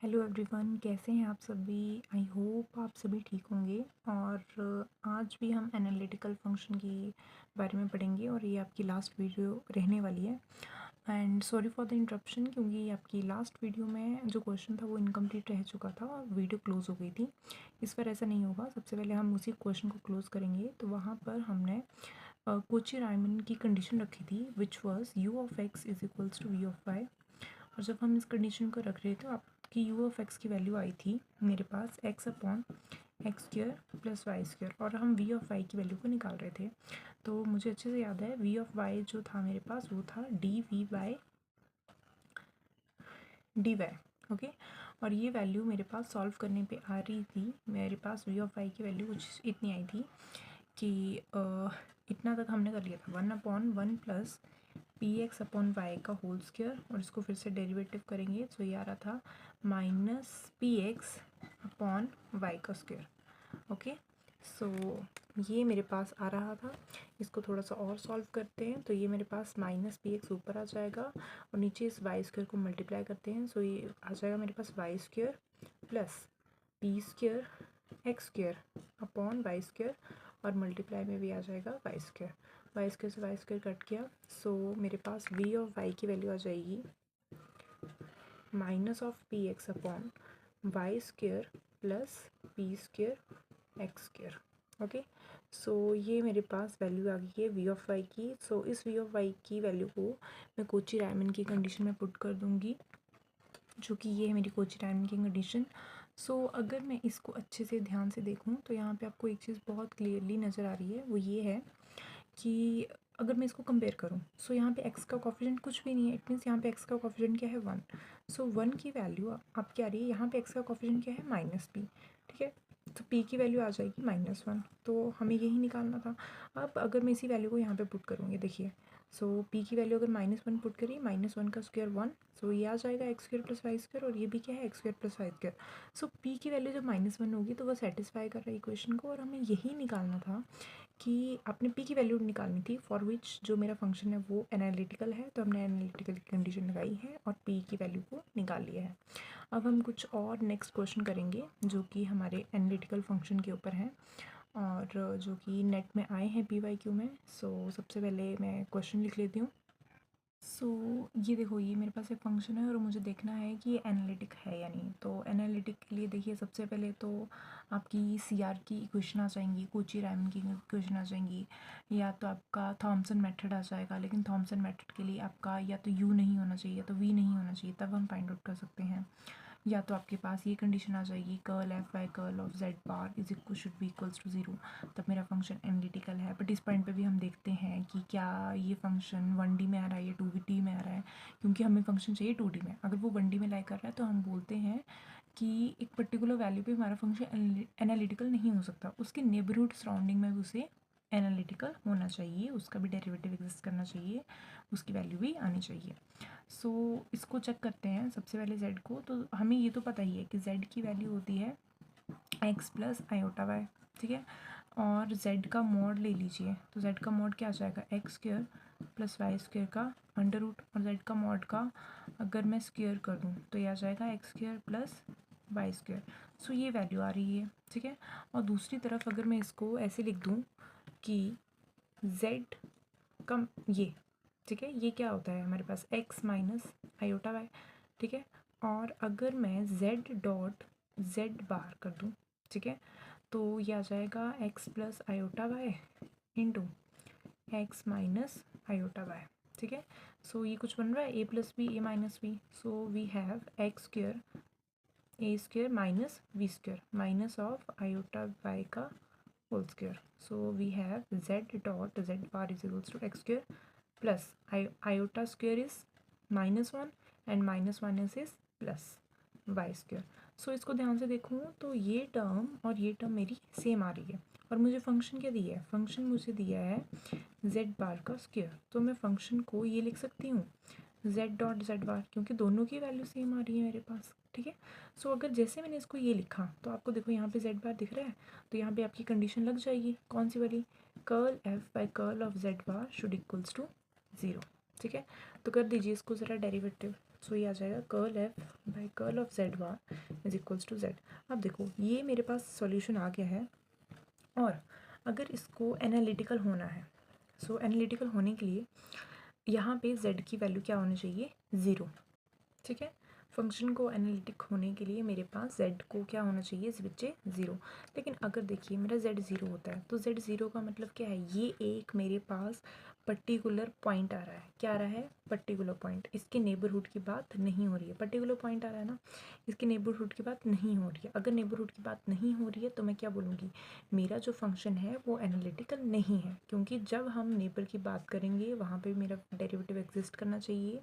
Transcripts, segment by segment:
Hello everyone, कैसे हैं आप सभी। आई होप आप सभी ठीक होंगे। और आज भी हम एनालिटिकल फंक्शन के बारे में पढ़ेंगे और ये आपकी लास्ट वीडियो रहने वाली है। And sorry for the interruption, क्योंकि आपकी लास्ट वीडियो में जो क्वेश्चन था वो इनकम्प्लीट रह चुका था और वीडियो क्लोज़ हो गई थी। इस बार ऐसा नहीं होगा। सबसे पहले हम उसी क्वेश्चन को क्लोज़ करेंगे। तो वहाँ पर हमने कोची रायमन की कंडीशन रखी थी, which was u of x is equals to v of y. और जब हम इस कंडीशन को रख रहे थे, आपकी यू ऑफ एक्स की वैल्यू आई थी मेरे पास x upon x square plus y square, और हम वी ऑफ वाई की वैल्यू को निकाल रहे थे। तो मुझे अच्छे से याद है, वी ऑफ वाई जो था मेरे पास वो था d v by d y. Okay, और ये वैल्यू मेरे पास सॉल्व करने पे आ रही थी। मेरे पास वी ऑफ वाई की वैल्यू कुछ इतनी आई थी कि इतना तक हमने कर लिया था, 1/1 plus p x upon y का होल स्क्वायर, और इसको फिर से डेरिवेटिव करेंगे तो ये आ रहा था minus p x upon y का स्क्वायर। ओके, सो ये मेरे पास आ रहा था। इसको थोड़ा सा और सॉल्व करते हैं तो ये मेरे पास माइनस पी एक्स ऊपर आ जाएगा और नीचे इस वाई स्क्वायर को मल्टीप्लाई करते हैं। सो ये आ जाएगा मेरे पास y square plus p square x square upon y square, और मल्टीप्लाई में भी आ जाएगा वाई स्क्वायर। वाई स्क्वायर से वाई स्क्वायर कट गया। सो मेरे पास वी ऑफ वाई की वैल्यू आ जाएगी minus of p x upon y square plus p square x square. Okay, so ये मेरे पास वैल्यू आ गई है वी ऑफ वाई की। सो इस वी ऑफ वाई की वैल्यू को मैं कोची रायमन की कंडीशन में पुट कर दूँगी, जो कि ये है मेरी कोची रायमन की कंडीशन। सो अगर मैं इसको अच्छे से ध्यान से देखूँ तो यहाँ पे आपको एक चीज़ बहुत क्लियरली नज़र आ रही है, वो ये है कि अगर मैं इसको कंपेयर करूँ, सो यहाँ पे x का कॉफिशेंट कुछ भी नहीं है। इट मीन्स यहाँ पे x का कॉफिशेंट क्या है, 1। सो 1 की वैल्यू आपकी आ रही है, यहाँ पे x का कॉफिशेंट क्या है, माइनस p। ठीक है, तो p की वैल्यू आ जाएगी -1। तो हमें यही निकालना था। अब अगर मैं इसी वैल्यू को यहाँ पे पुट करूँगी, देखिए, सो p की वैल्यू अगर -1 पुट करी, -1 का स्क्वायर 1, सो ये आ जाएगा x square plus y square, और ये भी क्या है, x square plus y square. So p की वैल्यू जब -1 होगी तो वह सेटिस्फाई कर रहा है इक्वेशन को, और हमें यही निकालना था कि आपने p की वैल्यू निकालनी थी, फॉर विच जो मेरा फंक्शन है वो एनालिटिकल है। तो हमने एनालिटिकल की कंडीशन लगाई है और p की वैल्यू को निकाल लिया है। अब हम कुछ और नेक्स्ट क्वेश्चन करेंगे जो कि हमारे एनालिटिकल फंक्शन के ऊपर हैं और जो कि नेट में आए हैं PYQ में। सो सबसे पहले मैं क्वेश्चन लिख लेती हूँ। सो ये देखो, ये मेरे पास एक फंक्शन है और मुझे देखना है कि ये एनालिटिक है या नहीं। तो एनालिटिक के लिए देखिए, सबसे पहले तो आपकी CR की इक्वेशन आ जाएंगी, कोची रायमन की इक्वेशन आ जाएंगी, या तो आपका थॉमसन मेथड आ जाएगा। लेकिन थॉमसन मेथड के लिए आपका या तो U नहीं होना चाहिए या तो V नहीं होना चाहिए, तब हम फाइंड आउट कर सकते हैं। या तो आपके पास ये कंडीशन आ जाएगी, curl f by curl of z bar is equal should be equals to 0, तब मेरा फंक्शन एनालिटिकल है। बट इस पॉइंट पे भी हम देखते हैं कि क्या ये फंक्शन 1D में आ रहा है या 2D में आ रहा है, क्योंकि हमें फंक्शन चाहिए 2D में। अगर वो 1D में लाई कर रहा है तो हम बोलते हैं कि एक पर्टिकुलर वैल्यू पे हमारा फंक्शन एनालिटिकल नहीं हो सकता, उसके नेबरहुड सराउंडिंग में भी उसे एनालिटिकल होना चाहिए, उसका भी डेरिवेटिव एग्जिस्ट करना चाहिए, उसकी वैल्यू भी आनी चाहिए। सो इसको चेक करते हैं सबसे पहले z को। तो हमें ये तो पता ही है कि z की वैल्यू होती है x प्लस आयोटा वाई। ठीक है, और z का मॉड ले लीजिए, तो z का मॉड क्या आ जाएगा, x square plus y square का अंडर रूट, और z का मॉड का अगर मैं स्क्वायर कर दूँ तो ये आ जाएगा x square plus y square. So ये वैल्यू आ रही है। ठीक है, और दूसरी तरफ अगर मैं इसको ऐसे लिख दूँ कि z का ये, ठीक है, ये क्या होता है हमारे पास, x माइनस आयोटा वाई। ठीक है, और अगर मैं z डॉट z बार कर दूँ, ठीक है, तो ये आ जाएगा x plus iota y into x minus iota y. ठीक है, सो ये कुछ बन रहा है a plus b, a minus b. So we have x square a square minus v square minus of iota y का whole square. So we have z dot z bar is equals to x square plus iota square is -1 and -1 is plus y square. So इसको ध्यान से देखूँ तो ये term और ये term मेरी सेम आ रही है, और मुझे फंक्शन क्या दिया है, फंक्शन मुझे दिया है z बार का स्क्वेयर। तो मैं फंक्शन को ये लिख सकती हूँ z डॉट z बार, क्योंकि दोनों की वैल्यू सेम आ रही है मेरे पास। ठीक है, सो अगर जैसे मैंने इसको ये लिखा तो आपको देखो यहाँ पे z बार दिख रहा है, तो यहाँ पे आपकी कंडीशन लग जाएगी, कौन सी वाली, curl f by curl of z bar should equals to 0। ठीक है, तो कर दीजिए इसको ज़रा डेरिवेटिव। सो ये आ जाएगा curl f by curl of z bar is equals to z. अब देखो ये मेरे पास सॉल्यूशन आ गया है, और अगर इसको एनालिटिकल होना है, सो एनालिटिकल होने के लिए यहाँ पे z की वैल्यू क्या होनी चाहिए, 0। ठीक है, फंक्शन को एनालिटिक होने के लिए मेरे पास z को क्या होना चाहिए इस बच्चे 0। लेकिन अगर देखिए मेरा z 0 होता है तो z 0 का मतलब क्या है, ये एक मेरे पास पर्टिकुलर पॉइंट आ रहा है। क्या आ रहा है, पर्टिकुलर पॉइंट। इसके नेबरहुड की बात नहीं हो रही है, पर्टिकुलर पॉइंट आ रहा है ना, इसके नेबरहुड की बात नहीं हो रही है। अगर नेबरहुड की बात नहीं हो रही है तो मैं क्या बोलूँगी, मेरा जो फंक्शन है वो एनालिटिकल नहीं है, क्योंकि जब हम नेबर की बात करेंगे वहाँ पे मेरा डेरिवेटिव एग्जिस्ट करना चाहिए,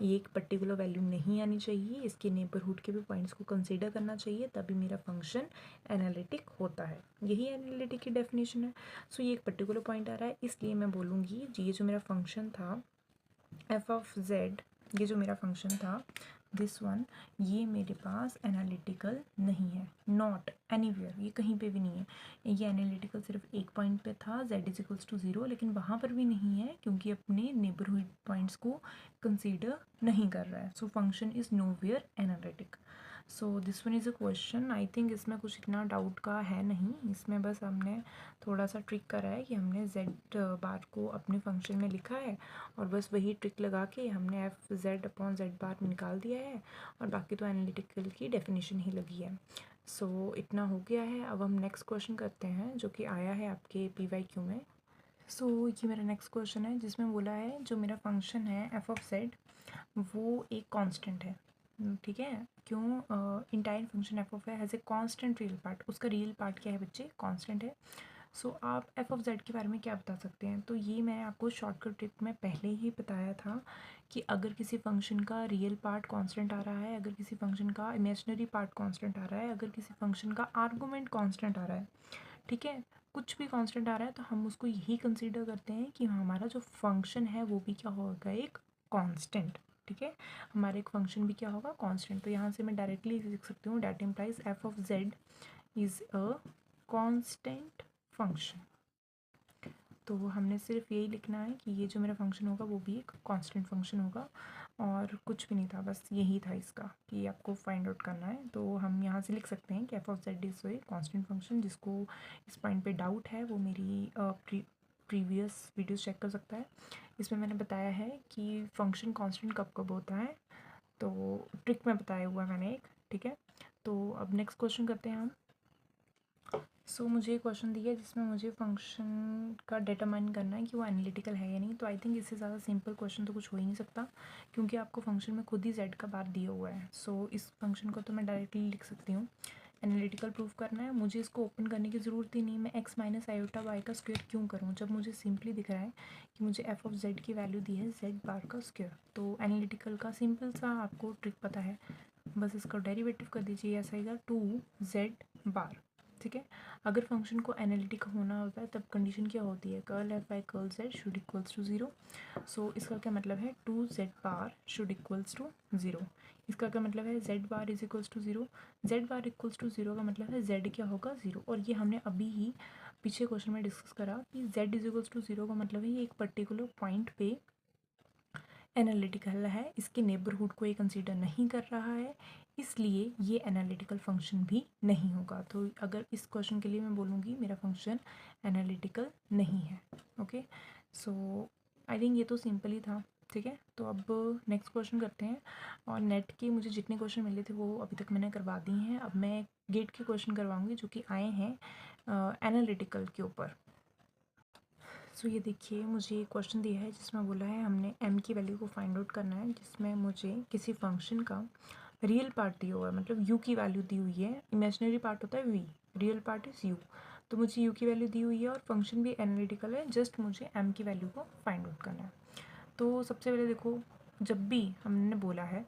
ये एक पर्टिकुलर वैल्यू नहीं आनी चाहिए, इसके नेबरहुड के भी पॉइंट्स को कंसीडर करना चाहिए, तभी मेरा फंक्शन एनालिटिक होता है। यही एनालिटिक की डेफिनेशन है। सो ये एक पर्टिकुलर पॉइंट आ रहा है, इसलिए मैं बोलूँगी ये जो मेरा फंक्शन था एफ ऑफ जेड, ये जो मेरा फंक्शन था दिस वन, ये मेरे पास एनालिटिकल नहीं है, नॉट एनीवेयर, ये कहीं पे भी नहीं है। ये एनालिटिकल सिर्फ एक पॉइंट पे था z इज इक्वल्स टू 0, लेकिन वहाँ पर भी नहीं है क्योंकि अपने नेबरहुड पॉइंट्स को कंसीडर नहीं कर रहा है। So function is nowhere analytic. So this one is a question, I think इसमें कुछ इतना डाउट का है नहीं, इसमें बस हमने थोड़ा सा ट्रिक करा है कि हमने z बार को अपने फंक्शन में लिखा है और बस वही ट्रिक लगा के हमने एफ जेड अपॉन जेड बार निकाल दिया है, और बाकी तो एनालिटिकल की डेफिनेशन ही लगी है। सो इतना हो गया है। अब हम नेक्स्ट क्वेश्चन करते हैं जो कि आया है आपके PYQ में। सो ये मेरा नेक्स्ट क्वेश्चन है जिसमें बोला है जो मेरा फंक्शन है एफ ऑफ जेड वो एक कांस्टेंट है। ठीक है, क्यों, entire function F of has a constant real part, उसका रियल पार्ट क्या है बच्चे, कांस्टेंट है। सो आप एफ ऑफ जेड के बारे में क्या बता सकते हैं, तो ये मैं आपको शॉर्टकट ट्रिक में पहले ही बताया था कि अगर किसी फंक्शन का रियल पार्ट कांस्टेंट आ रहा है, अगर किसी फंक्शन का इमेजिनरी पार्ट कांस्टेंट आ रहा है, अगर किसी फंक्शन का आर्गूमेंट कांस्टेंट आ रहा है, ठीक है, कुछ भी कांस्टेंट आ रहा है, तो हम उसको यही कंसीडर करते हैं कि हमारा जो फंक्शन है वो भी क्या होगा, एक कांस्टेंट। ठीक है, हमारा एक फंक्शन भी क्या होगा, कांस्टेंट। तो यहाँ से मैं डायरेक्टली लिख सकती हूँ date implies F of Z is a constant function. तो हमने सिर्फ यही लिखना है कि ये जो मेरा फंक्शन होगा वो भी एक कांस्टेंट फंक्शन होगा, और कुछ भी नहीं था, बस यही था इसका कि आपको फाइंड आउट करना है। तो हम यहाँ से लिख सकते हैं कि F of Z is a constant function. जिसको इस पॉइंट पे डाउट है वो मेरी प्रीवियस वीडियोस चेक कर सकता है, इसमें मैंने बताया है कि फंक्शन कांस्टेंट कब कब होता है, तो ट्रिक में बताया हुआ है मैंने एक। ठीक है, तो अब नेक्स्ट क्वेश्चन करते हैं हम। सो मुझे क्वेश्चन दिया है जिसमें मुझे फंक्शन का डिटरमाइन करना है कि वो एनालिटिकल है या नहीं। तो आई थिंक इससे ज़्यादा सिंपल क्वेश्चन तो कुछ हो ही नहीं सकता, क्योंकि आपको फंक्शन में खुद ही z का बार दिया हुआ है। सो इस फंक्शन को तो मैं डायरेक्टली लिख सकती हूँ, एनालिटिकल प्रूफ करना है, मुझे इसको ओपन करने की ज़रूरत ही नहीं। मैं x माइनस आयोटा y का स्क्वायर क्यों करूँ जब मुझे सिंपली दिख रहा है कि मुझे एफ ऑफ जेड की वैल्यू दी है z बार का स्क्वायर। तो एनालिटिकल का सिंपल सा आपको ट्रिक पता है, बस इसका डेरिवेटिव कर दीजिए, ऐसा आएगा 2z बार। ठीक है, अगर फंक्शन को एनालिटिक होना होता है तब कंडीशन क्या होती है, curl f by curl z should equals to 0। So इसका क्या मतलब है, 2z bar should equals to 0। इसका क्या मतलब है, z bar is equals to 0। z bar equals to 0 का मतलब है z क्या होगा, 0। और ये हमने अभी ही पीछे क्वेश्चन में डिस्कस करा कि z इज इक्वल्स टू 0 का मतलब है ये एक पर्टिकुलर पॉइंट पे एनालिटिकल है, इसके नेबरहुड को ये कंसीडर नहीं कर रहा है, इसलिए ये एनालिटिकल फंक्शन भी नहीं होगा। तो अगर इस क्वेश्चन के लिए मैं बोलूँगी मेरा फंक्शन एनालिटिकल नहीं है। ओके, सो आई थिंक ये तो सिंपल ही था। ठीक है, तो अब नेक्स्ट क्वेश्चन करते हैं। और नेट के मुझे जितने क्वेश्चन मिले थे वो अभी तक मैंने करवा दिए हैं, अब मैं गेट के क्वेश्चन करवाऊँगी जो कि आए हैं एनालिटिकल के ऊपर। सो ये देखिए मुझे क्वेश्चन दिया है जिसमें बोला है हमने m की वैल्यू को फाइंड आउट करना है, जिसमें मुझे किसी फंक्शन का रियल पार्ट दिया हुआ है, मतलब u की वैल्यू दी हुई है, इमेजिनरी पार्ट होता है v, real part is u। तो मुझे u की वैल्यू दी हुई है और फंक्शन भी एनालिटिकल है, जस्ट मुझे m की वैल्यू को फाइंड आउट करना है। तो सबसे पहले देखो, जब भी हमने बोला है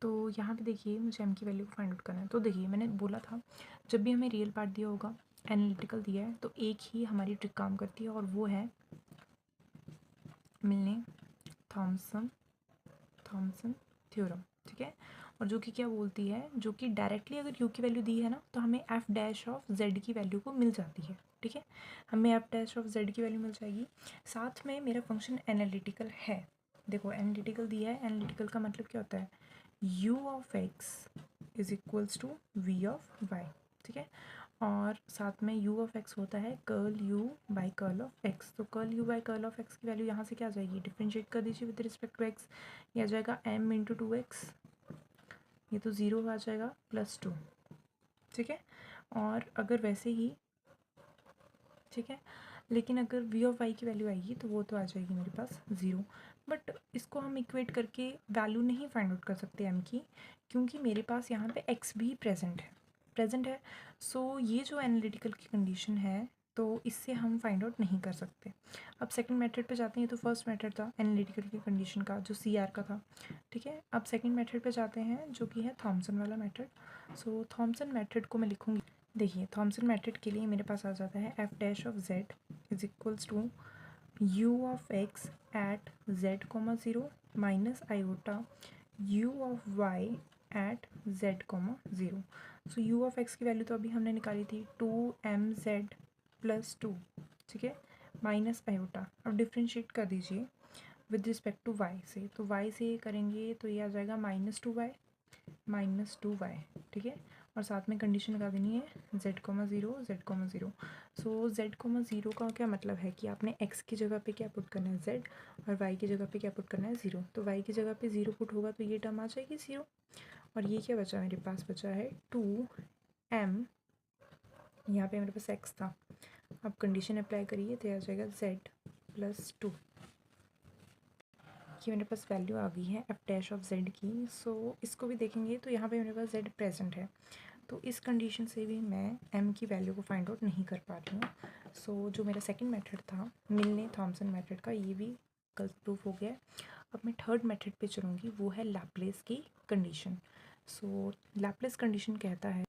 तो यहाँ पे देखिए मुझे m की वैल्यू को फाइंड आउट करना है। तो देखिए मैंने बोला था जब भी हमें रियल पार्ट दिया होगा, एनालिटिकल दिया है, तो एक ही हमारी ट्रिक काम करती है और वो है मिलने थॉमसन थ्योरम। ठीक है, और जो कि क्या बोलती है, जो कि डायरेक्टली अगर u की वैल्यू दी है ना तो हमें एफ डैश ऑफ z की वैल्यू को मिल जाती है। ठीक है, हमें एफ डैश ऑफ z की वैल्यू मिल जाएगी, साथ में मेरा फंक्शन एनालिटिकल है। देखो एनालिटिकल दिया है, एनालिटिकल का मतलब क्या होता है, u of x is equals to v of y, ठीक है। और साथ में u ऑफ x होता है curl u by curl of x। तो curl u by curl of x की वैल्यू यहाँ से क्या आ जाएगी, डिफ्रेंशिएट कर दीजिए विद रिस्पेक्ट टू x, ये आ जाएगा m इंटू 2x, ये तो 0 आ जाएगा प्लस 2, ठीक है। और अगर वैसे ही, ठीक है, लेकिन अगर v ऑफ y की वैल्यू आएगी तो वो तो आ जाएगी मेरे पास 0। बट इसको हम इक्वेट करके वैल्यू नहीं फाइंड आउट कर सकते m की, क्योंकि मेरे पास यहाँ पे x भी प्रेजेंट है। सो ये जो एनालिटिकल की कंडीशन है तो इससे हम फाइंड आउट नहीं कर सकते। अब सेकंड मेथड पे जाते हैं, तो फर्स्ट मेथड था एनालिटिकल की कंडीशन का जो CR का था, ठीक है। अब सेकंड मेथड पे जाते हैं जो कि है थॉमसन वाला मेथड। सो थॉमसन मेथड को मैं लिखूँगी, देखिए थॉमसन मेथड के लिए मेरे पास आ जाता है f dash of z is equals to u of x at z comma zero minus iota u of y at z comma zero. So u of x की वैल्यू तो अभी हमने निकाली थी 2mz प्लस 2, ठीक है, माइनस आयोटा। अब differentiate कर दीजिए विद रिस्पेक्ट टू वाई से, तो वाई से करेंगे तो ये आ जाएगा -2y, ठीक है। और साथ में कंडीशन लगा देनी है z, 0 सो z, 0 का क्या मतलब है कि आपने x की जगह पे क्या पुट करना है z, और y की जगह पे क्या पुट करना है 0। तो y की जगह पे 0 पुट होगा तो ये टर्म आ जाएगी 0, और ये क्या बचा, मेरे पास बचा है 2m, यहाँ पे मेरे पास x था। अब कंडीशन अप्लाई करिए तो आ जाएगा z प्लस 2, कि मेरे पास वैल्यू आ गई है एफ डैश ऑफ जेड की। सो इसको भी देखेंगे तो यहाँ पे मेरे पास जेड प्रेजेंट है, तो इस कंडीशन से भी मैं एम की वैल्यू को फाइंड आउट नहीं कर पा रही हूँ। सो जो मेरा सेकंड मेथड था मिलने थॉमसन मेथड का, ये भी गलत प्रूफ हो गया है। अब मैं थर्ड मेथड पे चलूँगी, वो है लैप्लेस की कंडीशन। सो लैप्लेस कंडीशन कहता है,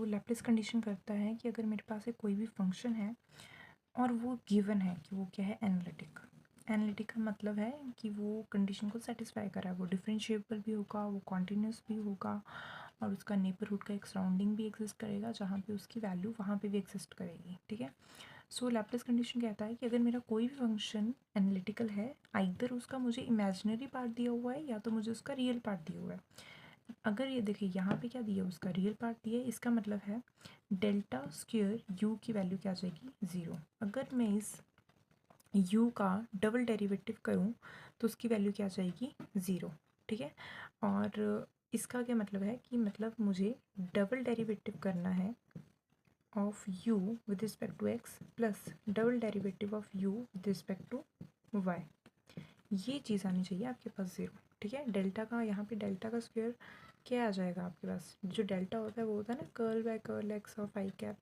लैप्लेस कंडीशन करता है कि अगर मेरे पास एक कोई भी फंक्शन है और वो गिवन है कि वो क्या है, एनालिटिक का मतलब है कि वो कंडीशन को सेटिस्फाई करा है, वो डिफरेंशिएबल भी होगा, वो कॉन्टीन्यूस भी होगा, और उसका नेबरहुड का एक सराउंडिंग भी एग्जिस्ट करेगा जहाँ पे उसकी वैल्यू वहाँ पे भी एग्जिस्ट करेगी, ठीक है। सो लैप्लेस कंडीशन कहता है कि अगर मेरा कोई भी फंक्शन एनालिटिकल है, आइदर उसका मुझे इमेजिनरी पार्ट दिया हुआ है या तो मुझे उसका रियल पार्ट दिया हुआ है। अगर ये देखिए यहाँ पे क्या दिया है, उसका रियल पार्ट दिया है, इसका मतलब है डेल्टा स्क्वेयर यू की वैल्यू क्या आ जाएगी 0। अगर मैं इस u का डबल डेरिवेटिव करूँ तो उसकी वैल्यू क्या आ जाएगी 0, ठीक है। और इसका क्या मतलब है कि मतलब मुझे डबल डेरिवेटिव करना है of u with respect to x plus double derivative of u with respect to y, ये चीज़ आनी चाहिए आपके पास 0, ठीक है। डेल्टा का, यहाँ पे डेल्टा का स्क्वायर क्या आ जाएगा आपके पास, जो डेल्टा होता है वो होता है ना curl by curl x of i cap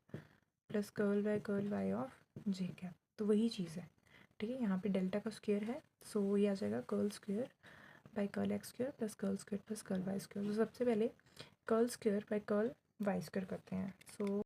plus curl by curl y of j cap, तो वही चीज़ है, ठीक है। यहाँ पे डेल्टा का स्क्वायर है, सो ये आ जाएगा curl square by curl x square plus curl y square. तो सबसे पहले curl square by curl y square करते हैं। सो